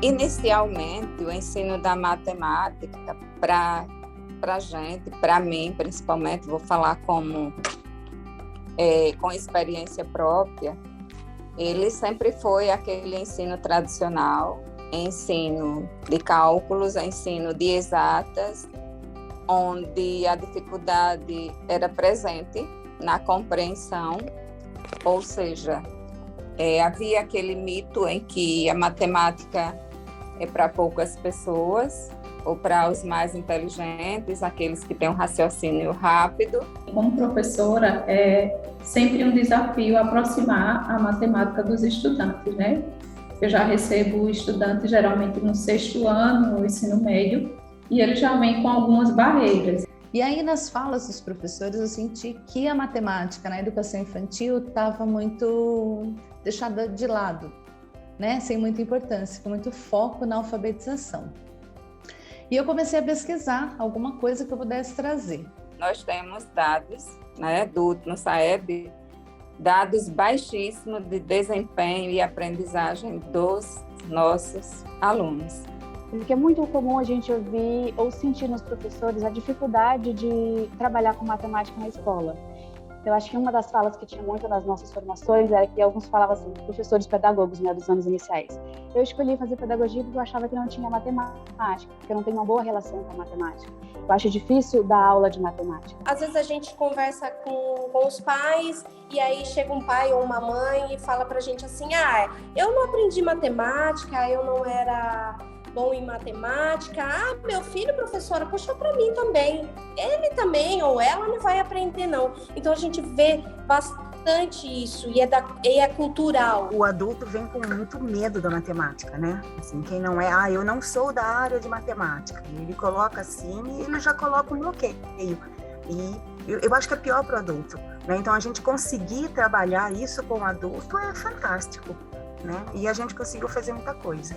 Inicialmente, o ensino da matemática, para a gente, para mim principalmente, vou falar com experiência própria, ele sempre foi aquele ensino tradicional, ensino de cálculos, ensino de exatas, onde a dificuldade era presente na compreensão, ou seja, havia aquele mito em que a matemática é para poucas pessoas, ou para os mais inteligentes, aqueles que têm um raciocínio rápido. Como professora, é sempre um desafio aproximar a matemática dos estudantes, né? Eu já recebo estudantes geralmente no 6º ano, no ensino médio, e eles já vêm com algumas barreiras. E aí, nas falas dos professores, eu senti que a matemática na educação infantil estava muito deixada de lado, né? Sem muita importância, com muito foco na alfabetização. E eu comecei a pesquisar alguma coisa que eu pudesse trazer. Nós temos dados, né, no SAEB, dados baixíssimos de desempenho e aprendizagem dos nossos alunos. Porque é muito comum a gente ouvir ou sentir nos professores a dificuldade de trabalhar com matemática na escola. Eu acho que uma das falas que tinha muito nas nossas formações era que alguns falavam assim, professores pedagogos, né, dos anos iniciais. Eu escolhi fazer pedagogia porque eu achava que não tinha matemática, porque eu não tenho uma boa relação com a matemática. Eu acho difícil dar aula de matemática. Às vezes a gente conversa com os pais e aí chega um pai ou uma mãe e fala pra gente assim, eu não aprendi matemática, eu não era bom em matemática. Meu filho, professora, puxou para mim também. Ele também, ou ela, não vai aprender, não. Então, a gente vê bastante isso, e é cultural. O adulto vem com muito medo da matemática, né? Assim, quem não é, eu não sou da área de matemática. Ele coloca assim e ele já coloca um bloqueio. E eu acho que é pior para o adulto, né? Então, a gente conseguir trabalhar isso com o adulto é fantástico, né? E a gente conseguiu fazer muita coisa.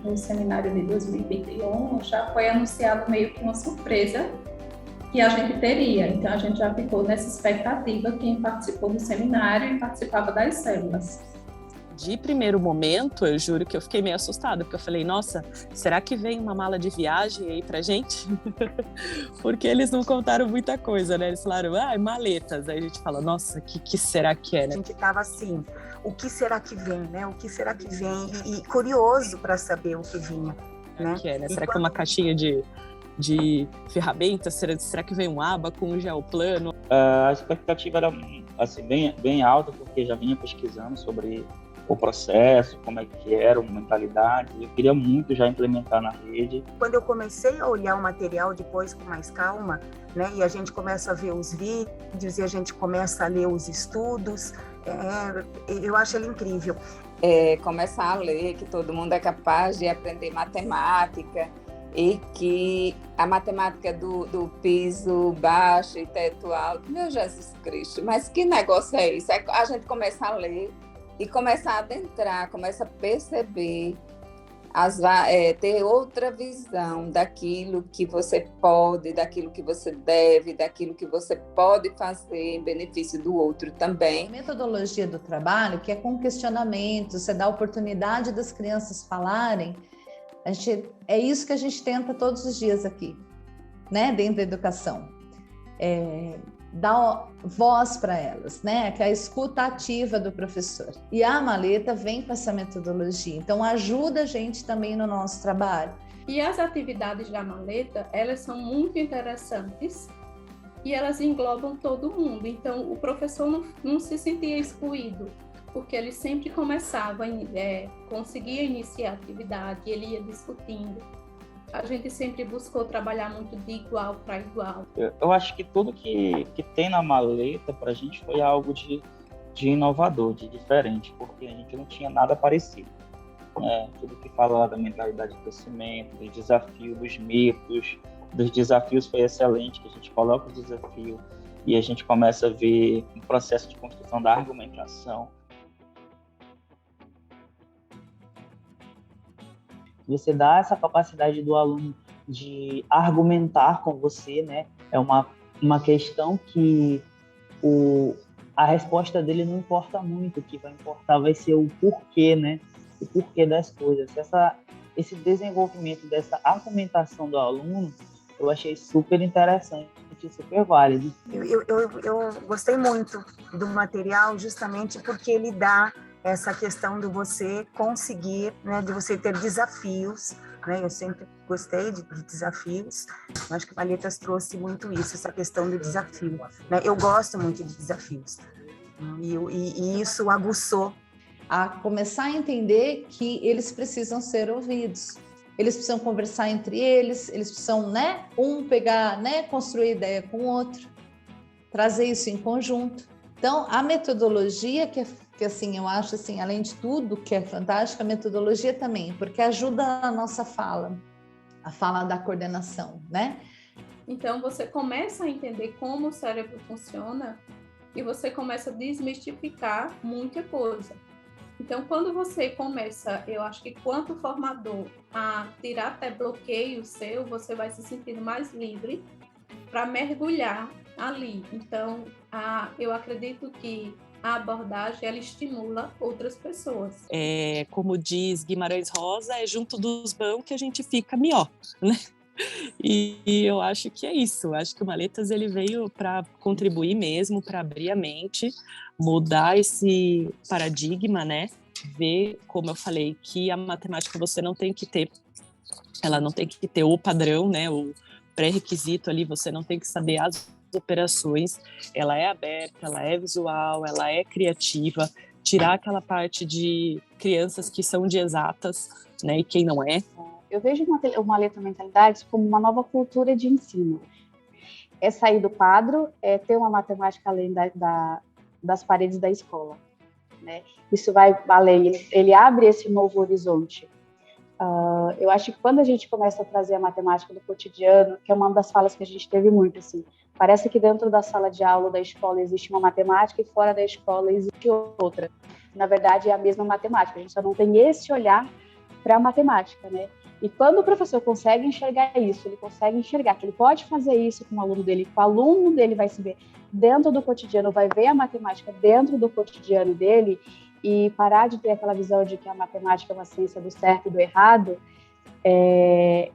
No seminário de 2021, já foi anunciado meio que uma surpresa que a gente teria. Então, a gente já ficou nessa expectativa, quem participou do seminário e participava das células. De primeiro momento, eu juro que eu fiquei meio assustada, porque eu falei, nossa, será que vem uma mala de viagem aí pra gente? Porque eles não contaram muita coisa, né? Eles falaram, maletas. Aí a gente fala, nossa, que será que é, né? A gente tava assim, o que será que vem, né? O que será que vem? E curioso para saber o que vinha, né? Que é, né? Será que é uma caixinha de ferramentas? Será que vem um abaco, um geoplano? A expectativa era assim, bem alta, porque já vinha pesquisando sobre o processo, como é que era, a mentalidade. Eu queria muito já implementar na rede. Quando eu comecei a olhar o material depois com mais calma, né, e a gente começa a ver os vídeos e a gente começa a ler os estudos, eu acho ele incrível. Começar a ler que todo mundo é capaz de aprender matemática e que a matemática do piso baixo e teto alto, meu Jesus Cristo, mas que negócio é isso? A gente começa a ler e começar a adentrar, começa a perceber, ter outra visão daquilo que você pode, daquilo que você deve, daquilo que você pode fazer em benefício do outro também. A metodologia do trabalho, que é com questionamento, você dá a oportunidade das crianças falarem, é isso que a gente tenta todos os dias aqui, né, dentro da educação. Dar voz para elas, né? Que é a escuta ativa do professor. E a maleta vem com essa metodologia, então ajuda a gente também no nosso trabalho. E as atividades da maleta, elas são muito interessantes e elas englobam todo mundo. Então, o professor não se sentia excluído, porque ele sempre começava, conseguia iniciar a atividade, ele ia discutindo. A gente sempre buscou trabalhar muito de igual para igual. Eu acho que tudo que tem na maleta para a gente foi algo de inovador, de diferente, porque a gente não tinha nada parecido. Tudo que fala da mentalidade de crescimento, do desafio, dos mitos, dos desafios foi excelente, que a gente coloca o desafio e a gente começa a ver um processo de construção da argumentação. Você dá essa capacidade do aluno de argumentar com você, né? É uma questão que a resposta dele não importa muito, o que vai importar vai ser o porquê, né? O porquê das coisas. Esse desenvolvimento dessa argumentação do aluno, eu achei super interessante e super válido. Eu gostei muito do material justamente porque ele dá essa questão de você conseguir, né, de você ter desafios, né? Eu sempre gostei de desafios. Eu acho que Maletas trouxe muito isso, essa questão do desafio, né? Eu gosto muito de desafios. E isso aguçou a começar a entender que eles precisam ser ouvidos. Eles precisam conversar entre eles precisam, né, pegar, né, construir ideia com o outro, trazer isso em conjunto. Então, a metodologia que assim, eu acho assim, além de tudo que é fantástica, a metodologia também, porque ajuda a nossa fala, a fala da coordenação, né? Então, você começa a entender como o cérebro funciona e você começa a desmistificar muita coisa. Então, quando você começa, eu acho que quanto formador, a tirar até bloqueio seu, você vai se sentindo mais livre para mergulhar ali. Então, eu acredito que a abordagem, ela estimula outras pessoas. Como diz Guimarães Rosa, é junto dos bons que a gente fica melhor, né? E eu acho que é isso. Eu acho que o Maletas ele veio para contribuir mesmo, para abrir a mente, mudar esse paradigma, né? Ver, como eu falei, que a matemática você não tem que ter, ela não tem que ter o padrão, né? O pré-requisito ali, você não tem que saber as operações, ela é aberta, ela é visual, ela é criativa, tirar aquela parte de crianças que são de exatas, né? E quem não é. Eu vejo uma letra mentalidades como uma nova cultura de ensino. É sair do quadro, é ter uma matemática além das paredes da escola, né? Isso vai além, ele abre esse novo horizonte. Eu acho que quando a gente começa a trazer a matemática do cotidiano, que é uma das falas que a gente teve muito, assim, parece que dentro da sala de aula da escola existe uma matemática e fora da escola existe outra. Na verdade, é a mesma matemática, a gente só não tem esse olhar para a matemática, né? E quando o professor consegue enxergar isso, ele consegue enxergar que ele pode fazer isso com o aluno dele, que o aluno dele vai se ver dentro do cotidiano, vai ver a matemática dentro do cotidiano dele e parar de ter aquela visão de que a matemática é uma ciência do certo e do errado,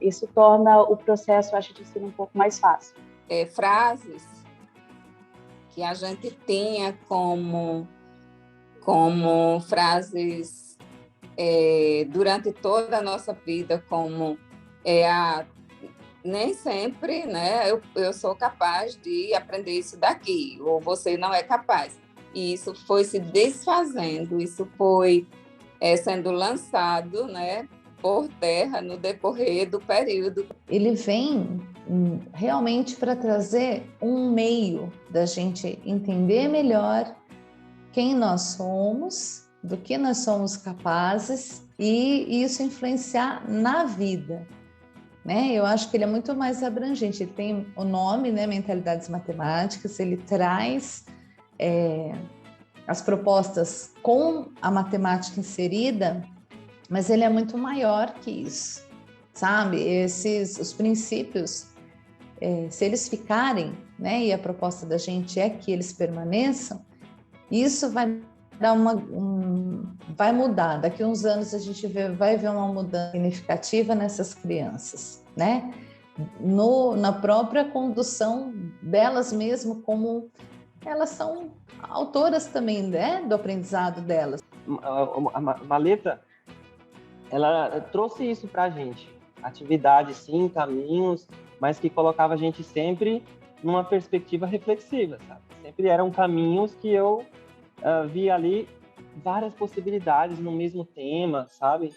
isso torna o processo, acho, de ensino um pouco mais fácil. Frases que a gente tenha como frases durante toda a nossa vida, como nem sempre, né, eu sou capaz de aprender isso daqui, ou você não é capaz. E isso foi se desfazendo, isso foi sendo lançado, né, por terra no decorrer do período. Ele vem realmente para trazer um meio da gente entender melhor quem nós somos, do que nós somos capazes e isso influenciar na vida, né? Eu acho que ele é muito mais abrangente, ele tem o nome, né, Mentalidades Matemáticas, ele traz as propostas com a matemática inserida, mas ele é muito maior que isso, sabe? Os princípios, se eles ficarem, né, e a proposta da gente é que eles permaneçam, isso vai dar vai mudar. Daqui a uns anos a gente vai ver uma mudança significativa nessas crianças, né? Na própria condução delas mesmo, como elas são autoras também, né, do aprendizado delas. A Maleta, ela trouxe isso para a gente. Atividades, sim, caminhos, mas que colocava a gente sempre numa perspectiva reflexiva, sabe? Sempre eram caminhos que eu via ali várias possibilidades no mesmo tema, sabe?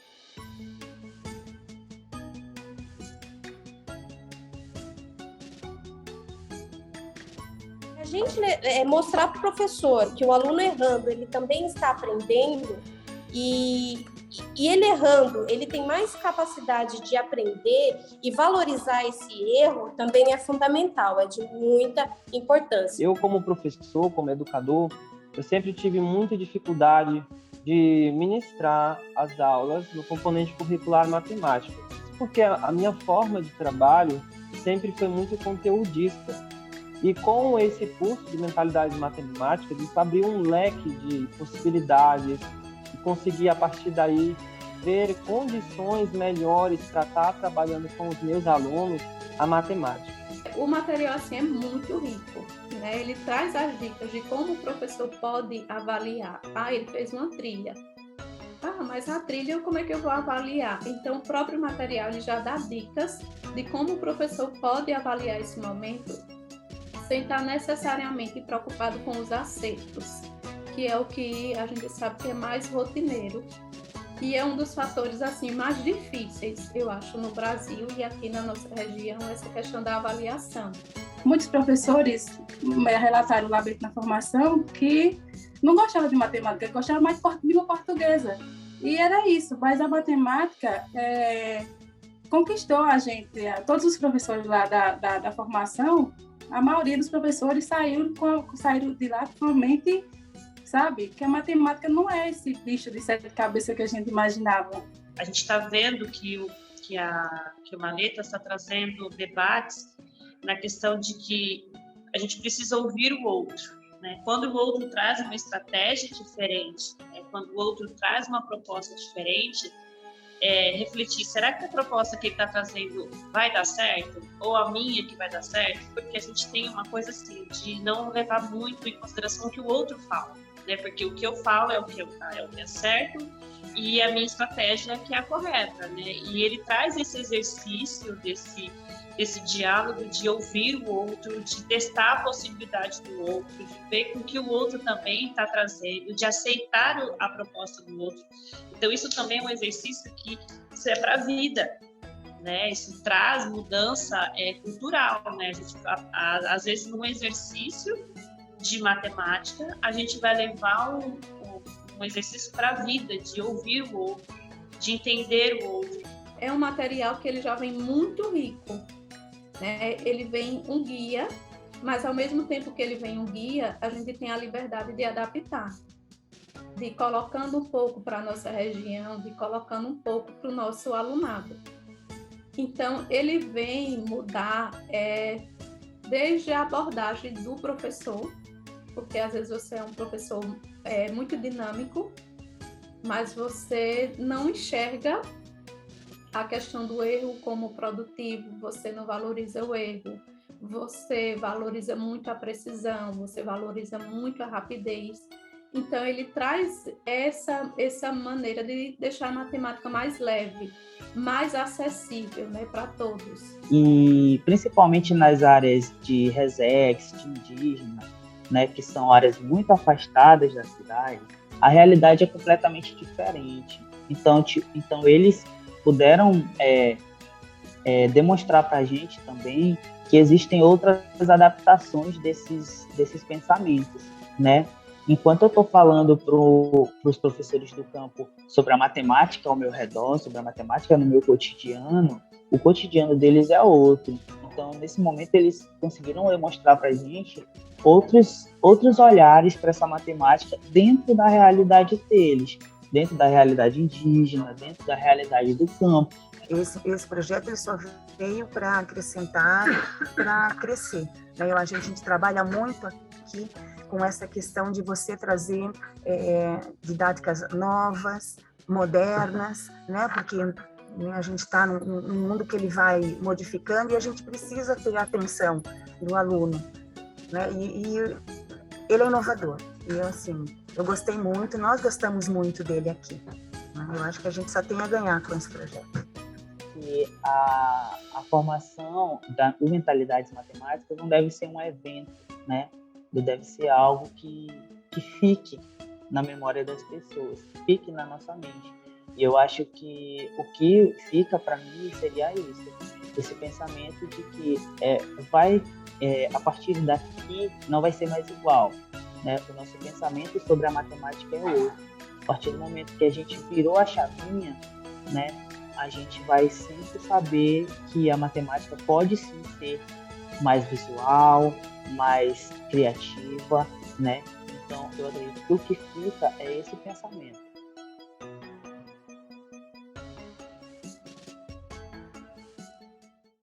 A gente mostrar para o professor que o aluno errando, ele também está aprendendo e ele errando, ele tem mais capacidade de aprender e valorizar esse erro também é fundamental, é de muita importância. Eu, como professor, como educador, eu sempre tive muita dificuldade de ministrar as aulas no componente curricular matemático, porque a minha forma de trabalho sempre foi muito conteudista. E com esse curso de mentalidade matemática, isso abriu um leque de possibilidades e conseguir, a partir daí, ver condições melhores para estar trabalhando com os meus alunos a matemática. O material assim é muito rico, né? Ele traz as dicas de como o professor pode avaliar. Ele fez uma trilha. Mas a trilha, como é que eu vou avaliar? Então, o próprio material ele já dá dicas de como o professor pode avaliar esse momento sem estar necessariamente preocupado com os acertos, que é o que a gente sabe que é mais rotineiro. E é um dos fatores assim mais difíceis, eu acho, no Brasil e aqui na nossa região, essa questão da avaliação. Muitos professores relataram lá dentro na formação que não gostavam de matemática, gostavam mais de língua portuguesa. E era isso, mas a matemática conquistou a gente, todos os professores lá da formação, a maioria dos professores saíram de lá totalmente, sabe? Que a matemática não é esse bicho de sete cabeças que a gente imaginava. A gente está vendo que o Maleta está trazendo debates na questão de que a gente precisa ouvir o outro, né? Quando o outro traz uma estratégia diferente, quando o outro traz uma proposta diferente, refletir, será que a proposta que ele está trazendo vai dar certo? Ou a minha que vai dar certo? Porque a gente tem uma coisa assim, de não levar muito em consideração o que o outro fala, né? Porque o que eu falo é o que é certo e a minha estratégia é que é a correta, né? E ele traz esse exercício desse diálogo de ouvir o outro, de testar a possibilidade do outro, de ver com que o outro também está trazendo, de aceitar a proposta do outro. Então, isso também é um exercício que isso é para a vida, né? Isso traz mudança cultural, né? A gente, às vezes, num exercício de matemática, a gente vai levar um exercício para a vida, de ouvir o outro, de entender o outro. É um material que ele já vem muito rico, né? Ele vem um guia, mas ao mesmo tempo que ele vem um guia, a gente tem a liberdade de adaptar, de ir colocando um pouco para a nossa região, de ir colocando um pouco para o nosso alunado. Então, ele vem mudar desde a abordagem do professor, porque às vezes você é um professor muito dinâmico, mas você não enxerga a questão do erro como produtivo, você não valoriza o erro, você valoriza muito a precisão, você valoriza muito a rapidez. Então, ele traz essa maneira de deixar a matemática mais leve, mais acessível, né, para todos. E principalmente nas áreas de Resex, de indígena, né, que são áreas muito afastadas da cidade, a realidade é completamente diferente. Então eles puderam demonstrar para a gente também que existem outras adaptações desses pensamentos, né? Enquanto eu estou falando para os professores do campo sobre a matemática ao meu redor, sobre a matemática no meu cotidiano, o cotidiano deles é outro. Então, nesse momento, eles conseguiram demonstrar para a gente outros olhares para essa matemática dentro da realidade deles, dentro da realidade indígena, dentro da realidade do campo. Esse projeto ele só veio para acrescentar, para crescer. A gente trabalha muito aqui com essa questão de você trazer didáticas novas, modernas, né? Porque a gente está num mundo que ele vai modificando e a gente precisa ter a atenção do aluno, né? E ele é inovador. E eu gostei muito, nós gostamos muito dele aqui. Eu acho que a gente só tem a ganhar com esse projeto. E a formação da mentalidades matemáticas não deve ser um evento, né? Deve ser algo que fique na memória das pessoas, que fique na nossa mente. E eu acho que o que fica para mim seria isso, esse pensamento de que a partir daqui não vai ser mais igual, né? O nosso pensamento sobre a matemática é outro. A partir do momento que a gente virou a chavinha, né, a gente vai sempre saber que a matemática pode sim ser mais visual, mais criativa, né? Então, eu acredito que o que fica é esse pensamento.